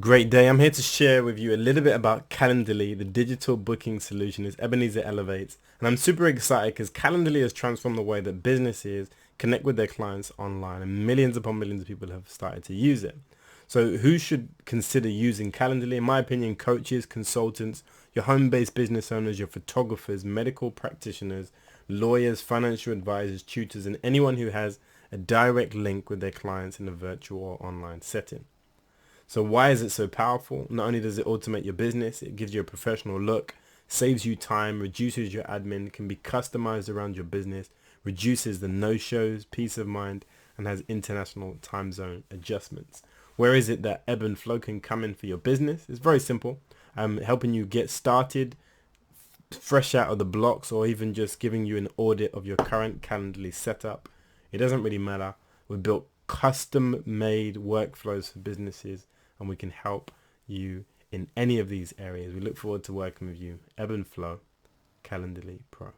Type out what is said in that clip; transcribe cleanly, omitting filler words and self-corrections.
Great day. I'm here to share with you a little bit about Calendly, the digital booking solution. It's Ebenezer Elevates. And I'm super excited because Calendly has transformed the way that businesses connect with their clients online, and millions upon millions of people have started to use it. So who should consider using Calendly? In my opinion, coaches, consultants, your home-based business owners, your photographers, medical practitioners, lawyers, financial advisors, tutors, and anyone who has a direct link with their clients in a virtual or online setting. So why is it so powerful? Not only does it automate your business, it gives you a professional look, saves you time, reduces your admin, can be customized around your business, reduces the no-shows, peace of mind, and has international time zone adjustments. Where is it that Eb&Flow can come in for your business? It's very simple. Helping you get started, fresh out of the blocks, or even just giving you an audit of your current Calendly setup. It doesn't really matter. We've built custom-made workflows for businesses, and we can help you in any of these areas. We look forward to working with you. Eb&Flow, Calendly Pro.